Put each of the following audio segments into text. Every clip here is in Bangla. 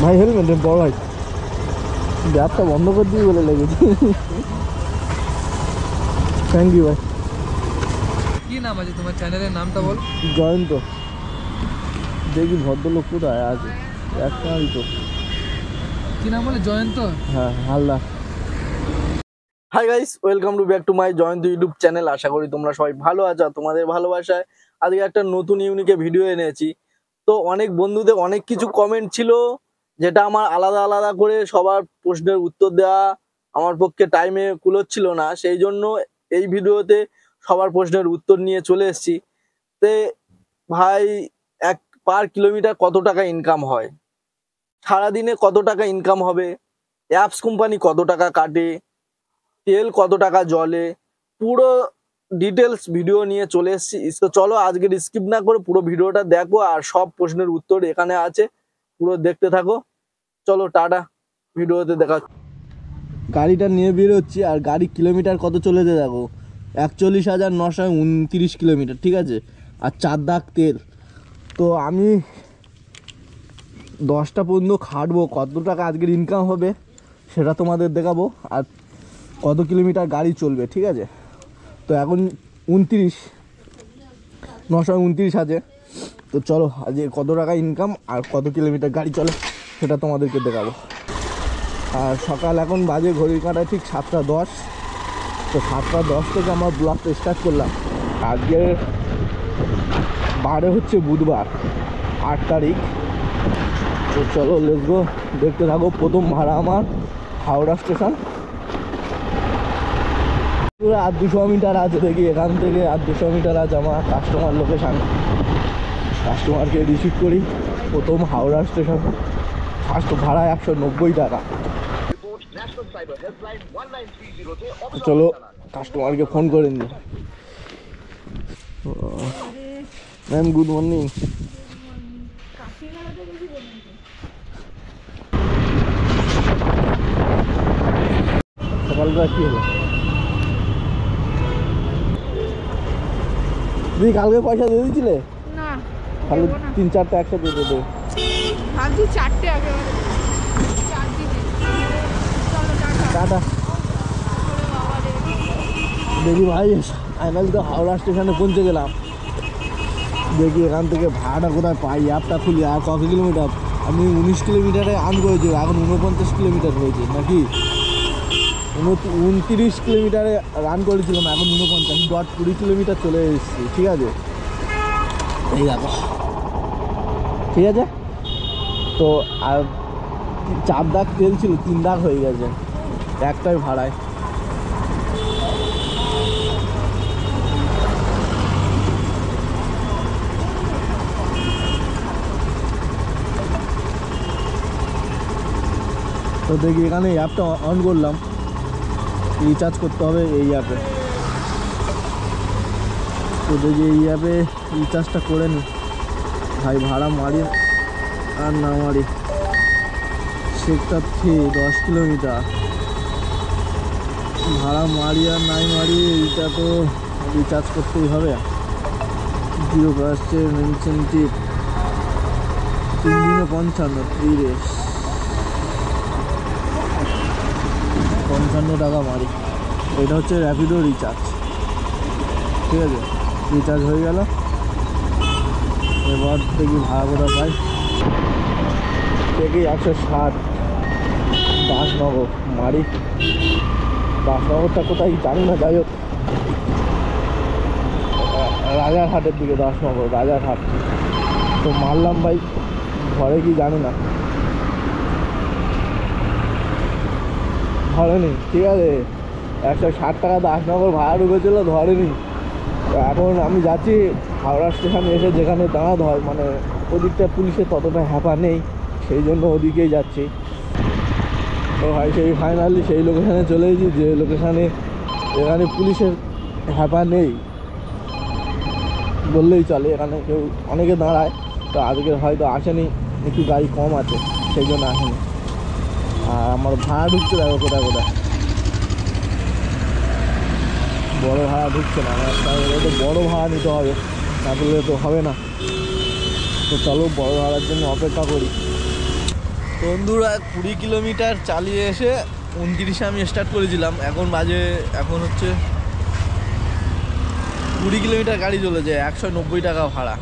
ভাই হেলমেট বড় ভাই ব্যাপটা বন্ধ করে দিয়ে বলে লেগেছে। থ্যাংক ইউ ভাই। কি নাম আছে তোমার চ্যানেলের নামটা বল। জয়ন্ত। দেখি ভদ্রলোক কোথায় আছে, একটাই তো। কি নাম বলে? জয়ন্ত? হ্যাঁ, Haldar. Hi guys, welcome to back to my Jayanta YouTube channel. আশা করি তোমরা সবাই ভালো আছো। তোমাদের ভালোবাসায় আজকে একটা নতুন ইউনিকে ভিডিও এনেছি। তো অনেক বন্ধুদের অনেক কিছু কমেন্ট ছিল, যেটা আমার আলাদা আলাদা করে সবার প্রশ্নের উত্তর দেওয়া আমার পক্ষে টাইমে কুলোচ্ছিল না। সেই জন্য এই ভিডিওতে সবার প্রশ্নের উত্তর নিয়ে চলে এসেছি। তে ভাই, এক পার কিলোমিটার কত টাকা ইনকাম হয়, সারাদিনে কত টাকা ইনকাম হবে, অ্যাপস কোম্পানি কত টাকা কাটে, তেল কত টাকা জলে, পুরো ডিটেলস ভিডিও নিয়ে চলে এসেছি। তো চলো আজকে স্কিপ না করে পুরো ভিডিওটা দেখো, আর সব প্রশ্নের উত্তর এখানে আছে, পুরো দেখতে থাকো। চলো টাটা, ভিডিওতে দেখা। গাড়িটা নিয়ে বেরোচ্ছি, আর গাড়ি কিলোমিটার কত চলেছে দেখো, 41,929 কিলোমিটার, ঠিক আছে। আর 4 দাগ তেল। তো আমি 10টা পর্যন্ত খাটবো, কত টাকা আজকের ইনকাম হবে সেটা তোমাদের দেখাবো, আর কত কিলোমিটার গাড়ি চলবে, ঠিক আছে। তো এখন 29,929 আছে। তো চলো আজকে কত টাকা ইনকাম আর কত কিলোমিটার গাড়ি চলে সেটা তোমাদেরকে দেখাবো। আর সকাল এখন বাজে ঘড়ির কাঁটায় ঠিক 7টা 10। তো 7টা 10 থেকে আমার ব্লগটা স্টার্ট করলাম। আজকে বারে হচ্ছে বুধবার, 8 তারিখ। তো চলো লেটস গো, দেখতে থাকো। প্রথম ভাড়া আমার হাওড়া স্টেশন, পুরো 200 মিটার আছে। দেখি এখান থেকে 200 মিটার আছে আমার কাস্টমার লোকেশান। কাস্টমারকে রিসিভ করি প্রথম হাওড়া স্টেশন। ফার্স্ট ভাড়া 190 টাকা। চলো কাস্টমারকে ফোন করে নি। Ma'am good morning. সকালবেলা কি হলো? তুমি কালকে পয়সা দিয়ে দিয়েছিলে? না, তাহলে 3-4টা একসাথে দিয়ে দেবে। ভাবছি 4টে আগে 4 দিনে। চলো টাটা। দেখি ভাই, ফাইনালি তো হাওড়া স্টেশনে পৌঁছে গেলাম। দেখি এখান থেকে ভাড়াটা কোথায় পাই, অ্যাপটা খুলি। আর কত কিলোমিটার? আমি 19 কিলোমিটারে আন করেছি, এখন 49 কিলোমিটার হয়েছে নাকি। 29 কিলোমিটারে রান করেছিলাম, এখন 49.20 কিলোমিটার চলে এসেছি, ঠিক আছে। এই দেখো, ঠিক আছে। তো আর 4 দাগ তেল ছিল, 3 দাগ হয়ে গেছে একটাই ভাড়ায়। তো দেখি এখানে অ্যাপটা অন করলাম, রিচার্জ করতে হবে এই অ্যাপে। তো দেখি এই অ্যাপে রিচার্জটা করে নিই। ভাই ভাড়া মারি আর না মারি, সেক্টর 3 10 কিলোমিটার ভাড়া মারি আর নাই মারি, এইটা তো রিচার্জ করতেই হবে। 0% ইনসেন্টিভ, 3 দিনে 55, 3 রেস 55 টাকা মারি। এটা হচ্ছে র্যাপিডো রিচার্জ, ঠিক আছে। রিচার্জ হয়ে গেল। এবার দেখি ভাড়া কোথা পাই। দেখি 160 দাসনগর মারি। দাসনগরটা কোথায় জানি না, যাই হোক রাজারহাটের দিকে। দাসনগর রাজারহাট। তো মারলাম ভাই, ঘরে কি জানি না, ধরেনি, ঠিক আছে। 160 টাকা দাসনগর ভাড়া ঢুকেছিল, ধরেনি। এখন আমি যাচ্ছি হাওড়া স্টেশনে এসে, যেখানে দাঁড়াতে হয়, মানে ওদিকটা পুলিশের ততটা হ্যাপা নেই, সেই জন্য ওদিকেই যাচ্ছি। তো ভাই সেই ফাইনালি সেই লোকেশানে চলে এসেছি, যে লোকেশানে এখানে পুলিশের হ্যাপা নেই বললেই চলে। এখানে কেউ অনেকে দাঁড়ায়, তো আজকে হয়তো আসেনি, একটু গাড়ি কম আছে সেই জন্য আসেনি। আর আমার ভাড়া ঢুকছে দেখো কোথায় কোথায়, বড় ভাড়া ঢুকছে না। আমার তো বড় ভাড়া নিতে হবে, না পেলে তো হবে না। তো চলো বড় ভাড়ার জন্য অপেক্ষা করি। বন্ধুরা 20 কিলোমিটার চালিয়ে এসে 29-এ আমি স্টার্ট করেছিলাম, এখন হচ্ছে 20 কিলোমিটার গাড়ি চলেছে, 190 টাকা ভাড়া।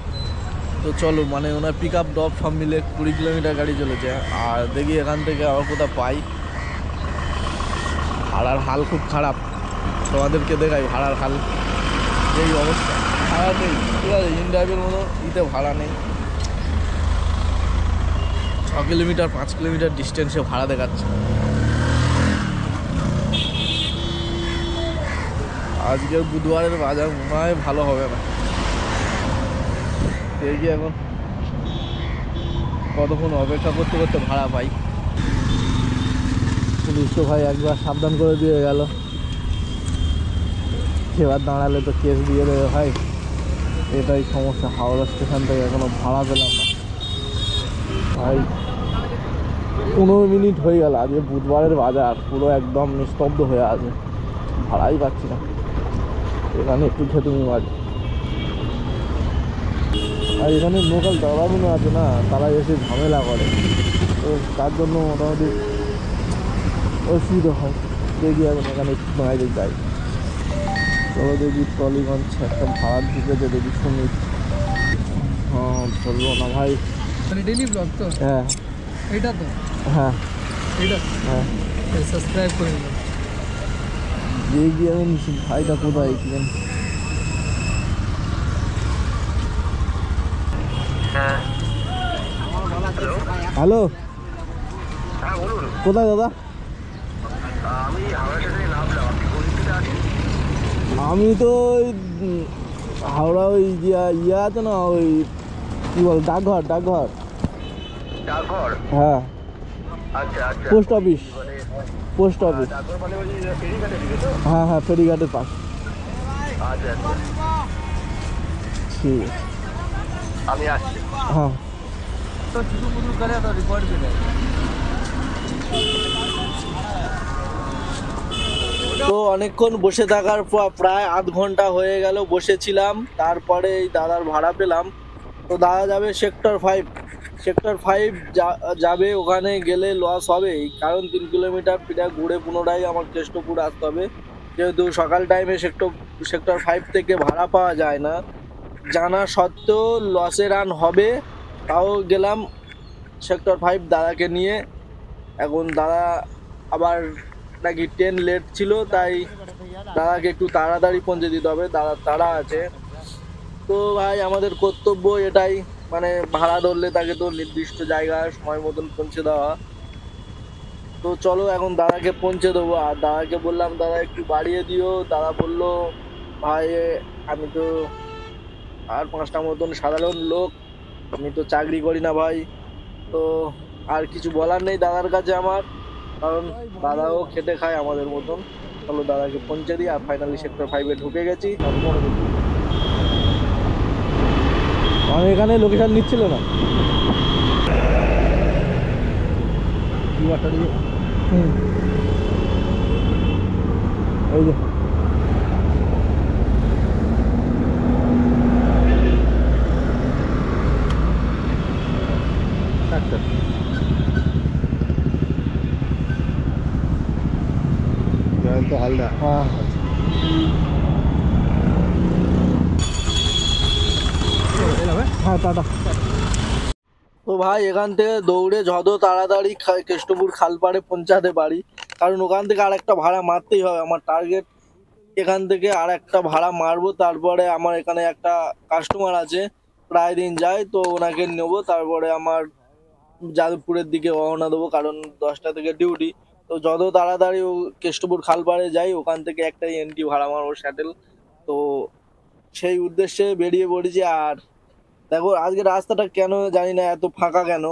তো চলো, মানে ওনার পিক আপ ড্রপ সব মিলে 20 কিলোমিটার গাড়ি চলেছে। আর দেখি এখান থেকে আবার কোথাও পাই। ভাড়ার হাল খুব খারাপ, তোমাদেরকে দেখাই ভাড়ার হাল। এই অবস্থা, ভাড়া নেই, ঠিক আছে, ইন ড্রাইভের মতো ইতে ভাড়া নেই। 6 কিলোমিটার 5 কিলোমিটার ডিস্টেন্সে ভাড়া দেখাচ্ছে। আজকের বুধবারের বাজার মনে হয় ভালো হবে না। দেখি এখন কতক্ষণ অপেক্ষা করতে করতে ভাড়া পাই। পুলিশ তো ভাই একবার সাবধান করে দিয়ে গেল, এবার দাঁড়ালে তো কেস দিয়ে দেবে ভাই। এটাই সমস্যা, হাওড়া স্টেশন থেকে এখনো ভাড়া পেলাম না ভাই। 15 মিনিট হয়ে গেল, আজকে বুধবারের বাজার পুরো একদম নিস্তব্ধ হয়ে আছে, ভাড়াই পাচ্ছি না। এখানে একটু খেতুমি বাজে। আর এখানে লোকাল দাদাগুলো আছে না, তারা এসে ঝামেলা করে, তো তার জন্য মোটামুটি অসুবিধা হয়। দেখি এখন এখানে একটু বাইরে যাই। চলো দেখি টলিগঞ্জ একটা ভাড়া ঢুকেছে, দেখি শুনি। হ্যাঁ ধরলো না ভাই। মানে ডেইলি ব্লগ তো? হ্যাঁ এইটা তো? হ্যাঁ এইটা? হ্যাঁ, সাবস্ক্রাইব করে নিলাম। দেখি এখন ভাইটা কোথায় ছিলেন। হ্যালো, কোথায় দাদা? আমি তো ওই হাওড়া ওই ইয়ে আছে না, ওই কি বল, ডাকঘর। হ্যাঁ, পোস্ট অফিস। হ্যাঁ, ফেরিঘাটের পাশ। ঠিক আছে, আমি আসছি। হ্যাঁ। তো চুটুপুটু করে তো রিপোর্ট দিলে। তো অনেকক্ষণ বসে থাকার পর প্রায় আধ ঘন্টা হয়ে গেল বসেছিলাম, তারপরে এই দাদার ভাড়া পেলাম। তো দাদা যাবে সেক্টর 5 যাবে। ওখানে গেলে লস হবে, কারণ 3 কিলোমিটার প্রায় ঘুরে পুনরায় আমার কেষ্টপুর আসতে হবে, যেহেতু সকাল টাইমে সেক্টর 5 থেকে ভাড়া পাওয়া যায় না। জানা সত্ত্বেও লসে রান হবে, তাও গেলাম সেক্টর 5 দাদাকে নিয়ে। এখন দাদা আবার নাকি ট্রেন লেট ছিল, তাই দাদাকে একটু তাড়াতাড়ি পৌঁছে দিতে হবে, দাদার তাড়া আছে। তো ভাই আমাদের কর্তব্য এটাই, মানে ভাড়া ধরলে তাকে তো নির্দিষ্ট জায়গায় সময় মতন পৌঁছে দেওয়া। তো চলো এখন দাদাকে পৌঁছে দেবো। আর দাদাকে বললাম দাদা একটু বাড়িয়ে দিও, দাদা বললো ভাই আমি তো আর 5টা মতন সাধারণ লোক, আমি তো চাকরি করি না ভাই। তো আর কিছু বলার নেই দাদার কাছে আমার, কারণ দাদাও খেটে খায় আমাদের মতন। চলো দাদাকে পৌঁছে দিই। আর ফাইনালি সেক্টর 5-এ ঢুকে গেছি। আমি এখানে লোকেশন নিচ্ছিল না, এই যে জয়ন্ত হালদার। হ্যাঁ, হ্যাঁ টাটা। তো ভাই এখান থেকে দৌড়ে যত তাড়াতাড়ি কেষ্টপুর খালপাড়ে পৌঁছাতে পারি, কারণ ওখান থেকে আর একটা ভাড়া মারতেই হবে। আমার টার্গেট এখান থেকে আর একটা ভাড়া মারবো, তারপরে আমার এখানে একটা কাস্টমার আছে, প্রায় দিন যায়, তো ওনাকে নেবো। তারপরে আমার যাদবপুরের দিকে রওনা দেবো, কারণ 10টা থেকে ডিউটি। তো যত তাড়াতাড়ি কেষ্টপুর খালপাড়ে যাই, ওখান থেকে একটাই এন্ট্রি ভাড়া মারবো, শ্যাটেল। তো সেই উদ্দেশ্যে বেরিয়ে পড়েছি। আর দেখো আজকে রাস্তাটা কেন জানি না এত ফাঁকা কেন,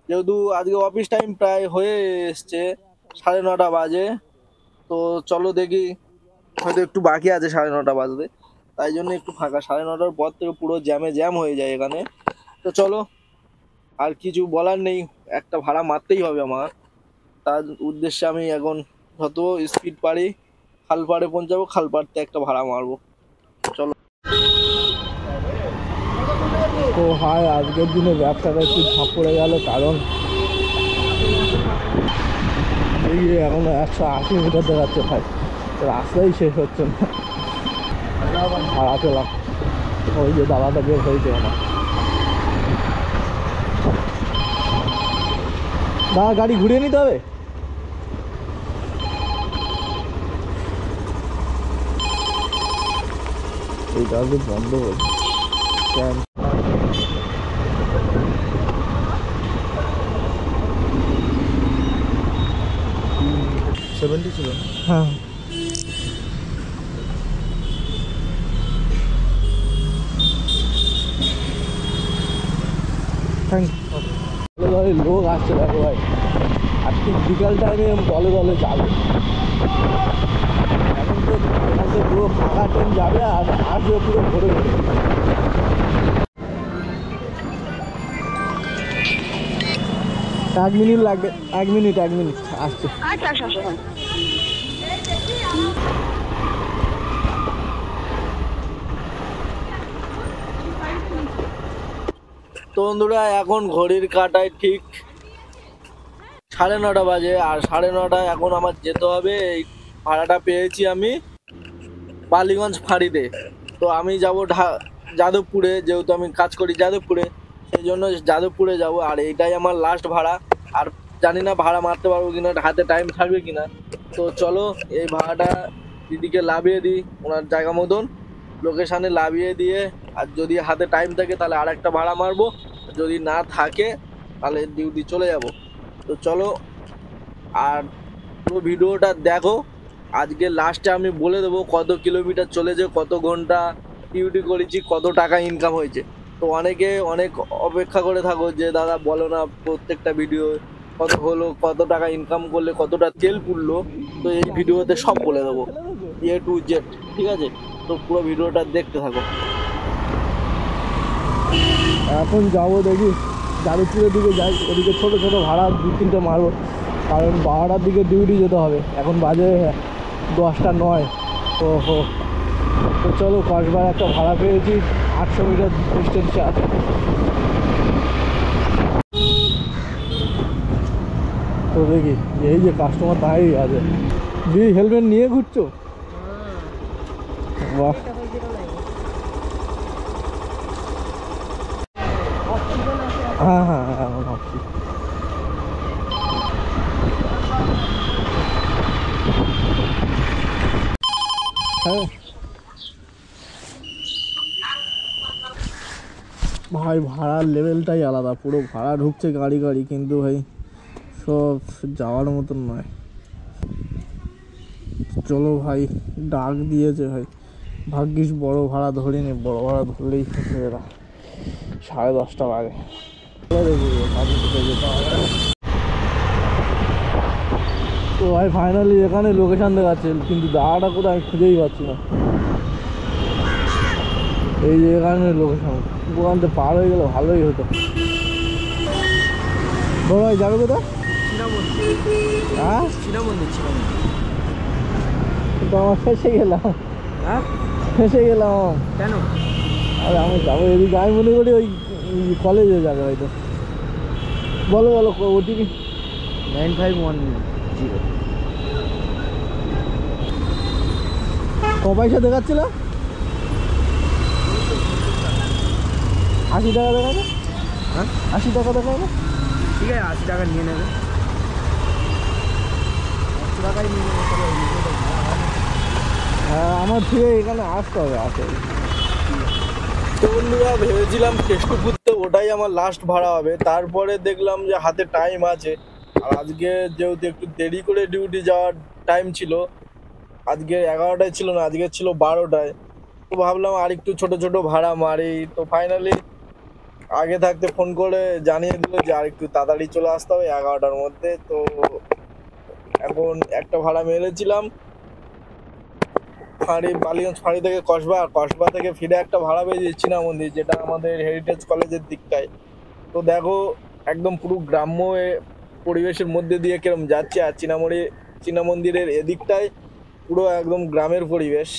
যেহেতু আজকে অফিস টাইম প্রায় হয়ে এসছে, 9:30 বাজে। তো চলো দেখি, হয়তো একটু বাকি আছে 9:30 বাজতে, তাই জন্য একটু ফাঁকা। 9:30-র পর থেকে পুরো জ্যাম হয়ে যায় এখানে। তো চলো, আর কিছু বলার নেই, একটা ভাড়া মারতেই হবে আমার। তার উদ্দেশ্যে আমি এখন যত স্পিড পারি খালপাড়ে পৌঁছাবো, খালপাড়তে একটা ভাড়া মারবো। চলো। তো হাই, আজকের দিনে ব্যবসাটা একটু ঝাঁপ পড়ে গেল, কারণ এই যে এখন 180 মিটার দেখাচ্ছে ভাই, রাস্তাই শেষ হচ্ছে না। ভাড়া পেলাম, ওই যে দাদাটা বের হয়েছে আমার। দাদা গাড়ি ঘুরিয়ে নিতে হবে। এইটা বন্ধ হয়েছে কেন? 70 ছিল। হ্যাঁ থ্যাংক ইউ। লোক আসছে দেখো ভাই, আর ঠিক বিকাল টাইমে দলে দলে যাবে। এখন তো এখান থেকে পুরো ফাঁকা ট্রেন যাবে আর আসবে পুরো ভরে ভরে। এক মিনিট লাগবে, এক মিনিট আসছে। তো বন্ধুরা এখন ঘড়ির কাঁটায় ঠিক 9:30 বাজে, আর 9:30 এখন আমার যেতে হবে। এই ভাড়াটা পেয়েছি আমি বালিগঞ্জ ফাঁড়িতে। তো আমি যাব যাদবপুরে, যেহেতু আমি কাজ করি যাদবপুরে, সেই জন্য যাদবপুরে যাব। আর এইটাই আমার লাস্ট ভাড়া, আর জানি না ভাড়া মারতে পারবো কিনা, হাতে টাইম থাকবে কিনা। তো চলো এই ভাড়াটা দিদিকে লাভিয়ে দিই ওনার জায়গা মতন, লোকেশানে লাভিয়ে দিয়ে, আর যদি হাতে টাইম থাকে তাহলে আর একটা ভাড়া মারবো, যদি না থাকে তাহলে ডিউটি চলে যাব। তো চলো, আর পুরো ভিডিওটা দেখো। আজকে লাস্টে আমি বলে দেবো কত কিলোমিটার চলেছে, কত ঘন্টা ডিউটি করেছি, কত টাকা ইনকাম হয়েছে। তো অনেকে অনেক অপেক্ষা করে থাকো যে দাদা বলো না প্রত্যেকটা ভিডিও কত হলো, কত টাকা ইনকাম করলে, কতটা তেল পুড়লো। তো এই ভিডিওতে সব বলে দেবো A to Z, ঠিক আছে? তো পুরো ভিডিওটা দেখতে থাকো। এখন যাবো দেখি যাদবপুরের দিকে যাই, ওদিকে ছোটো ছোটো ভাড়া 2-3টে মারবো, কারণ 12টার দিকে ডিউটি যেতে হবে। এখন বাজে 10টা 9। তো চলো, কসবার একটা ভাড়া পেয়েছি, 800 মিটার ডিস্টেন্সে আছে। তো দেখি এই যে কাস্টমার দাঁড়িয়ে আছে, দিদি হেলমেট নিয়ে ঘুরছো? বাহ, হ্যাঁ হ্যাঁ হ্যাঁ ভাবছি। হ্যাঁ ভাই, ভাড়ার লেভেলটাই আলাদা, পুরো ভাড়া ঢুকছে গাড়ি গাড়ি, কিন্তু ভাই সব যাওয়ার মতন নয়। চলো ভাই, ডাক দিয়েছে ভাই, ভাগ্যিস বড় ভাড়া ধরিনি, বড় ভাড়া ধরলেই হচ্ছে এরা। 10:30 বাজে। তো ভাই ফাইনালি এখানে লোকেশান দেখাচ্ছে, কিন্তু দাঁড়াটা কোথায় আমি খুঁজেই পাচ্ছি না। এই যে এখানে লোকেশান, ওখানটা পার হয়ে গেলে ভালোই হতো। বড় ভাই যাবে কোথায়? হ্যাঁ তো আমার ফেসে গেলাম। হ্যাঁ ফেসে গেলাম কেন? আরে আমি যাবো এদিকে, আমি মনে করি ওই কলেজে যাবে হয়তো। বলো বলো, ওটিপি 9510। ক পয়সা দেখাচ্ছিল? 80 টাকা দেখাবে। হ্যাঁ 80 টাকা দেখাবে, ঠিক আছে 80 টাকা নিয়ে নেবে। 80 টাকাই নিয়ে নেবে। হ্যাঁ আমার ঠিক এখানে আসতে হবে, আসে। তো বন্ধুরা ভেবেছিলাম কেষ্টপুরতে ওটাই আমার লাস্ট ভাড়া হবে, তারপরে দেখলাম যে হাতে টাইম আছে। আর আজকে যেহেতু একটু দেরি করে ডিউটি যাওয়ার টাইম ছিল, আজকে 11টায় ছিল না, আজকে ছিল 12টায়। তো ভাবলাম আর একটু ছোট ছোট ভাড়া মারি। তো ফাইনালি আগে থাকতে ফোন করে জানিয়ে দিল যে আর একটু তাড়াতাড়ি চলে আসতে হবে 11টার মধ্যে। তো এখন একটা ভাড়া মেরেছিলাম বালিগঞ্জ ফাঁড়ি থেকে কসবা, আর কসবা থেকে ফিরে একটা ভাড়া পেয়েছি চীনামন্দির, যেটা আমাদের হেরিটেজ কলেজের দিকটায়। তো দেখো একদম পুরো গ্রাম্য পরিবেশের মধ্যে দিয়ে কিরম যাচ্ছে, আর চীনামন্দিরের এদিকটায় পুরো একদম গ্রামের পরিবেশ।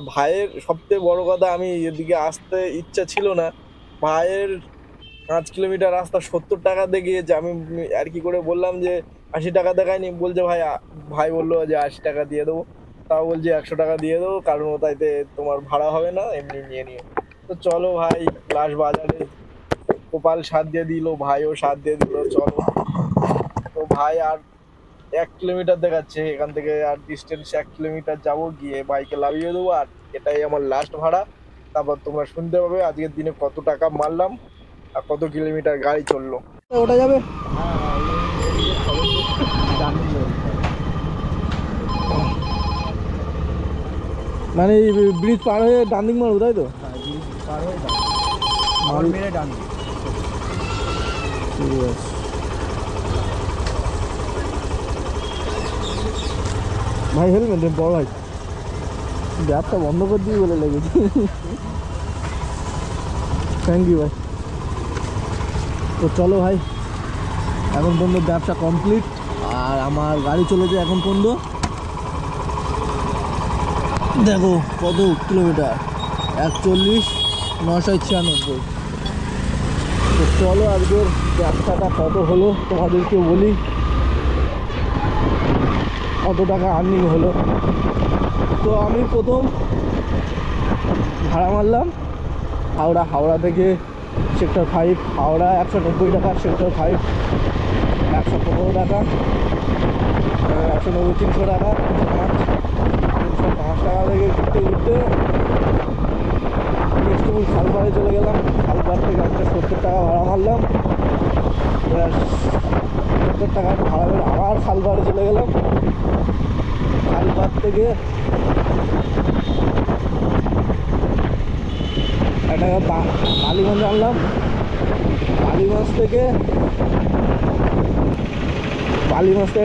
ভাইয়ের সবথেকে বড় কথা, আমি এদিকে আসতে ইচ্ছা ছিল না, ভাইয়ের 5 কিলোমিটার রাস্তা 70 টাকা দেখিয়েছে। আমি আর কি করে বললাম যে 80 টাকা দেখায়নি, বলছে ভাই ভাই বললো যে 80 টাকা দিয়ে দেবো। তাও বলছে 100 টাকা দিয়ে দেবো, কারণ ওটাইতে তোমার ভাড়া হবে না, এমনি নিয়ে নিও। তো চলো ভাই, লাস্ট বাজারে গোপাল সাথ দিয়ে দিল, ভাইও সাথ দিয়ে দিল, চলো। তো ভাই আর 1 কিলোমিটার দেখাচ্ছে এখান থেকে, আর ডিস্টেন্স 1 কিলোমিটার যাবো, গিয়ে বাইকে লাভিয়ে দেবো, আর এটাই আমার লাস্ট ভাড়া। তারপর তোমরা শুনতে পাবে আজকের দিনে কত টাকা মারলাম আর কত কিলোমিটার গাড়ি চললো। ওটা যাবে মানে ব্রিজ পার হয়ে ডান দিক মারবো, তাই তো? ঠিক আছে। ভাই হেলমেট বড় ভাই, গ্যাপটা বন্ধ করে দিই বলে লেগেছে। থ্যাংক ইউ ভাই। তো চলো ভাই, এখন পর্যন্ত ব্যবসা কমপ্লিট, আর আমার গাড়ি চলেছে এখন পর্যন্ত দেখো কত কিলোমিটার, 41,996। তো চলো আজকের ব্যবসাটা কত হলো তোমাদেরকে বলি, কত টাকা আর্নিং হলো। তো আমি প্রথম ভাড়া মারলাম হাওড়া থেকে সেক্টর 5, হাওড়া 190 টাকা, সেক্টর 5 115 টাকা, 190 300 টাকা, 305 টাকা থেকে ঘুরতে ঘুরতে কেষ্টপুর খালপাড়ে চলে গেলাম। খালপাড় থেকে একটা 70 টাকা ভাড়া মারলাম, 70 টাকা ভাড়া করে আবার খালপাড়ে চলে গেলাম। খালপাড় থেকে একটা বালিগঞ্জ আনলাম, বালিগঞ্জ থেকে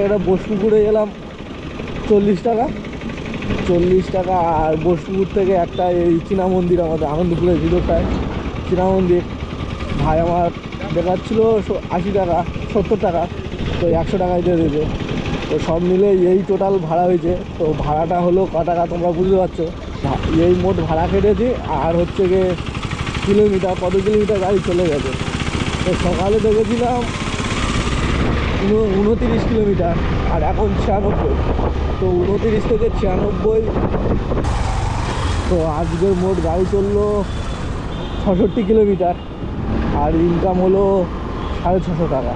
একটা বোসপুকুরে গেলাম 40 টাকা, আর বোসপুকুর থেকে একটা এই চীনা মন্দির, আমাদের আনন্দপুরের ভিতরটায় চীনা মন্দির, ভাই আমার দেখাচ্ছিল 80 টাকা 70 টাকা, তো 100 টাকায় দিয়ে দেবে। তো সব মিলে এই টোটাল ভাড়া হয়েছে। তো ভাড়াটা হলো ক টাকা তোমরা বুঝতে পারছো, এই মোট ভাড়া কেটেছি, আর হচ্ছে গিয়ে কিলোমিটার, কত কিলোমিটার গাড়ি চলে গেছে। তো সকালে দেখেছিলাম 29 কিলোমিটার, আর এখন 96। তো 29 থেকে 96, তো আজকের মোট গাড়ি চললো 66 কিলোমিটার, আর ইনকাম হলো 650 টাকা।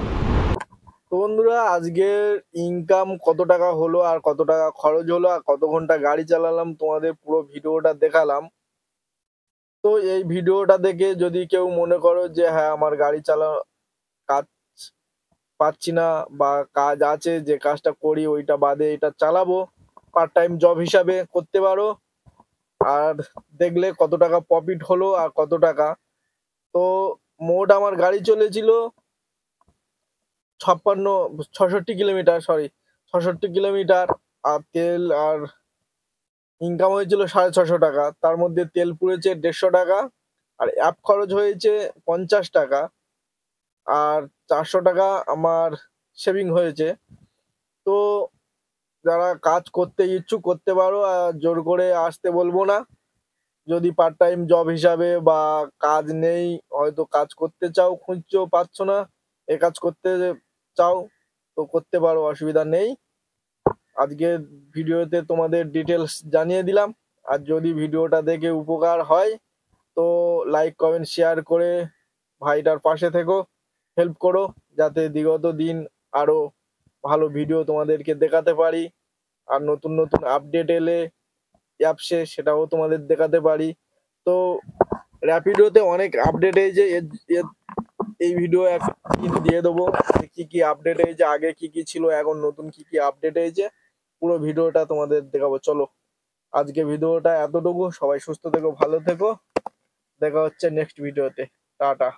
তো বন্ধুরা, আজকের ইনকাম কত টাকা হলো আর কত টাকা খরচ হলো আর কত ঘন্টা গাড়ি চালালাম তোমাদের পুরো ভিডিওটা দেখালাম। তো এই ভিডিওটা দেখে যদি কেউ মনে করো যে হ্যাঁ আমার গাড়ি কাজ পাচ্ছি না, বা কাজ আছে যে কাজটা করি ওইটা বাদে এটা চালাবো, পার্ট টাইম জব হিসাবে করতে পারো। আর দেখলে কত টাকা প্রফিট হলো আর কত টাকা। তো মোট আমার গাড়ি চলেছিল 66 কিলোমিটার, 66 কিলোমিটার, আর তেল আর ইনকাম হয়েছিল 650 টাকা। তার মধ্যে তেল পুড়েছে 150 টাকা, আর অ্যাপ খরচ হয়েছে 50 টাকা, আর 400 টাকা আমার সেভিং হয়েছে। তো যারা কাজ করতে ইচ্ছুক করতে পারো, আর জোর করে আসতে বলবো না। যদি পার্ট টাইম জব হিসাবে বা কাজ নেই, হয়তো কাজ করতে চাও, খুঁজছো পাচ্ছ না, এ কাজ করতে চাও, তো করতে পারো, অসুবিধা নেই। আজকে ভিডিওতে তোমাদের ডিটেলস জানিয়ে দিলাম। আর যদি ভিডিওটা দেখে উপকার হয় তো লাইক কমেন্ট শেয়ার করে ভাইটার পাশে থেকো, হেল্প করো, যাতে বিগত দিন আরো ভালো ভিডিও তোমাদেরকে দেখাতে পারি, আর নতুন নতুন আপডেট এলে অ্যাপসে সেটাও তোমাদের দেখাতে পারি। তো র্যাপিডোতে অনেক আপডেট হয়েছে, এই ভিডিও কিন্তু দিয়ে দেবো কি কি আপডেট হয়েছে, আগে কি কি ছিল, এখন নতুন কি কি আপডেট হয়েছে, পুরো ভিডিওটা তোমাদের দেখাবো। চলো আজকে ভিডিওটা এতটুকু, সবাই সুস্থ থেকো, ভালো থেকো, দেখা হচ্ছে নেক্সট ভিডিওতে, টাটা।